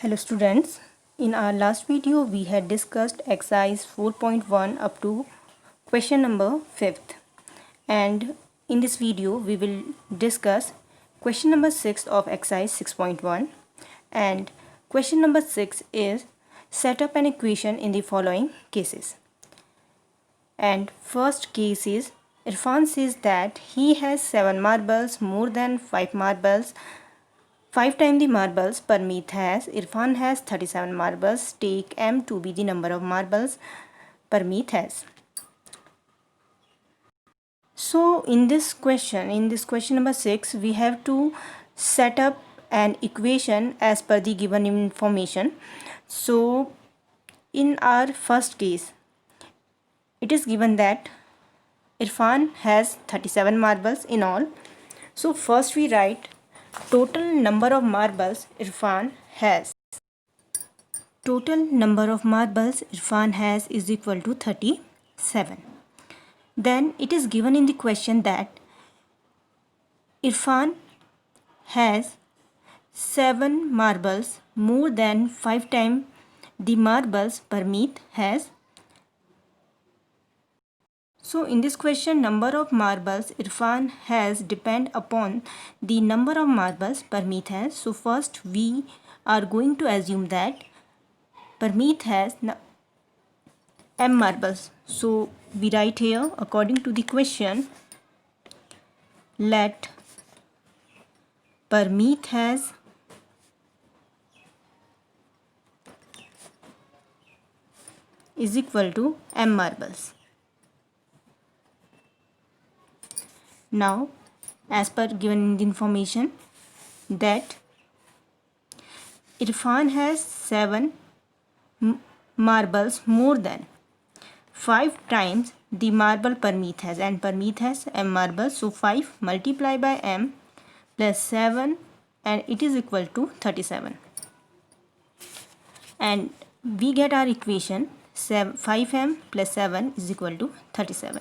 Hello students, in our last video we had discussed exercise 4.1 up to question number 5th, and in this video we will discuss question number 6 of exercise 6.1, and question number 6 is set up an equation in the following cases. And first case is Irfan says that he has 7 marbles more than 5 marbles. 5 times the marbles Parmeet has. Irfan has 37 marbles. Take M to be the number of marbles Parmeet has. So in this question number 6, we have to set up an equation as per the given information. So in our first case, it is given that Irfan has 37 marbles in all. So first we write total number of marbles Irfan has. Total number of marbles Irfan has is equal to 37. Then it is given in the question that Irfan has 7 marbles more than 5 times the marbles Parmeet has. So in this question, number of marbles Irfan has depend upon the number of marbles Parmeet has. So first we are going to assume that Parmeet has M marbles. So we write here, according to the question, let Parmeet has is equal to M marbles. Now, as per given information that Irfan has 7 marbles more than 5 times the marble Parmeet has, and Parmeet has M marbles. So 5 multiplied by M plus 7, and it is equal to 37. And we get our equation 5M plus 7 is equal to 37.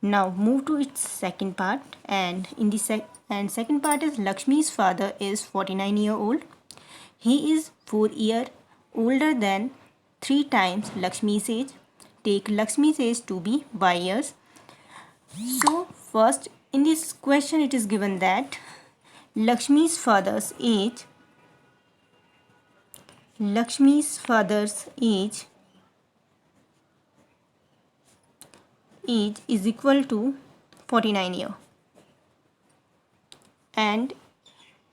Now move to its second part, and in the second part is Lakshmi's father is 49-year-old. He is 4 years older than 3 times Lakshmi's age. Take Lakshmi's age to be Y years. So first in this question it is given that Lakshmi's father's age is equal to 49 years, and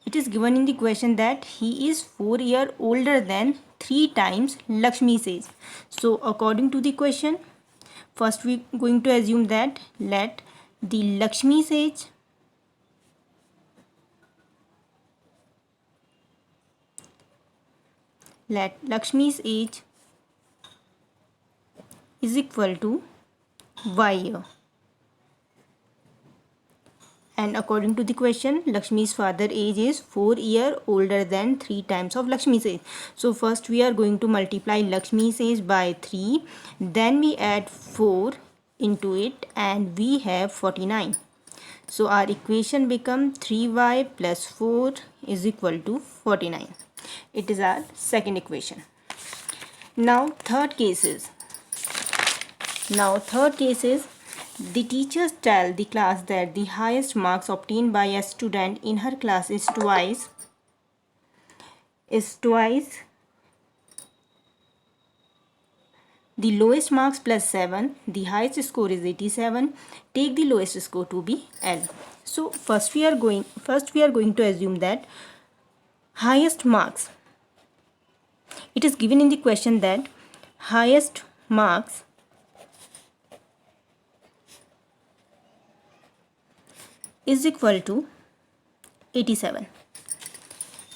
it is given in the question that he is 4 years older than 3 times Lakshmi's age. So according to the question, first we are going to assume that let Lakshmi's age is equal to Y year. And according to the question, Lakshmi's father age is 4 years older than 3 times of Lakshmi's age. So first we are going to multiply Lakshmi's age by 3. Then we add 4 into it, and we have 49. So our equation becomes 3y plus 4 is equal to 49. It is our second equation. Now third case is the teachers tell the class that the highest marks obtained by a student in her class is twice the lowest marks plus 7. The highest score is 87. Take the lowest score to be L. So first we are going to assume that highest marks. It is given in the question that highest marks is equal to 87,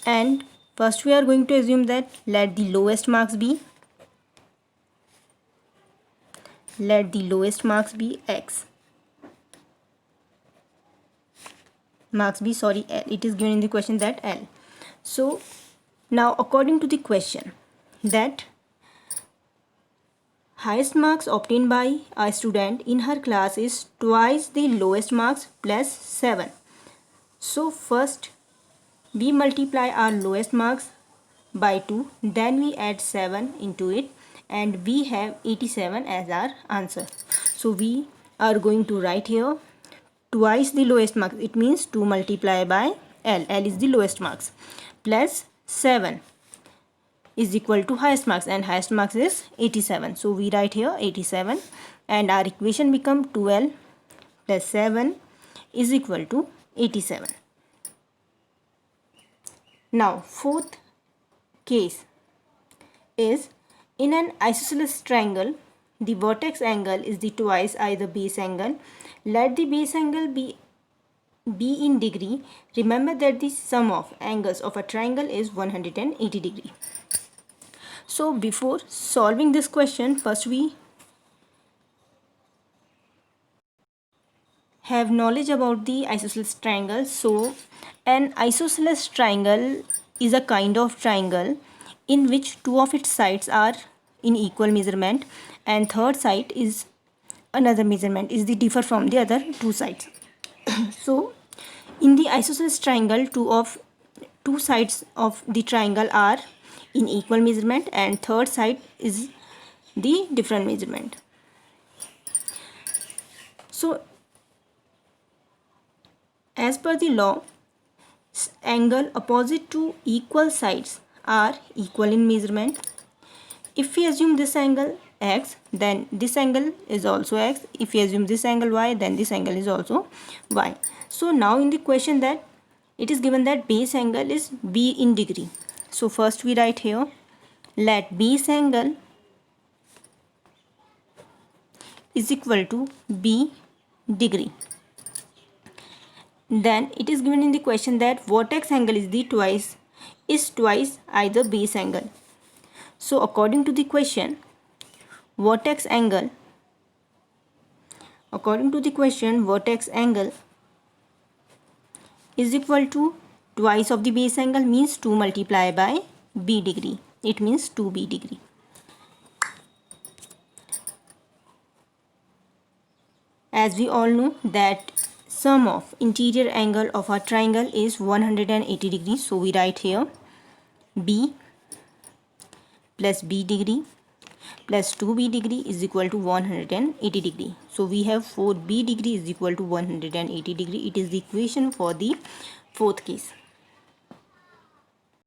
and first we are going to assume that let the lowest marks be X. L. It is given in the question that L. So now according to the question that highest marks obtained by a student in her class is twice the lowest marks plus 7. So first we multiply our lowest marks by 2, then we add 7 into it, and we have 87 as our answer. So we are going to write here twice the lowest marks. It means 2 multiplied by L. L is the lowest marks, plus 7 is equal to highest marks, and highest marks is 87. So we write here 87, and our equation become 12 plus 7 is equal to 87. Now fourth case is, in an isosceles triangle, the vertex angle is the twice either base angle. Let the base angle be in degree. Remember that the sum of angles of a triangle is 180 degree. So before solving this question, first we have knowledge about the isosceles triangle. So an isosceles triangle is a kind of triangle in which two of its sides are in equal measurement, and third side is another measurement, is the differ from the other two sides. So in the isosceles triangle, two sides of the triangle are in equal measurement, and third side is the different measurement. So as per the law, angle opposite to equal sides are equal in measurement. If we assume this angle x, then this angle is also x. If we assume this angle y, then this angle is also y. So now in the question that it is given that base angle is b in degree. So first we write here, let base angle is equal to b degree. Then it is given in the question that vertex angle is twice either base angle. So according to the question, vertex angle is equal to twice of the base angle, means 2 multiplied by b degree. It means 2b degree. As we all know that sum of interior angle of a triangle is 180 degrees. So we write here b plus b degree plus 2b degree is equal to 180 degree. So we have 4b degree is equal to 180 degree. It is the equation for the fourth case.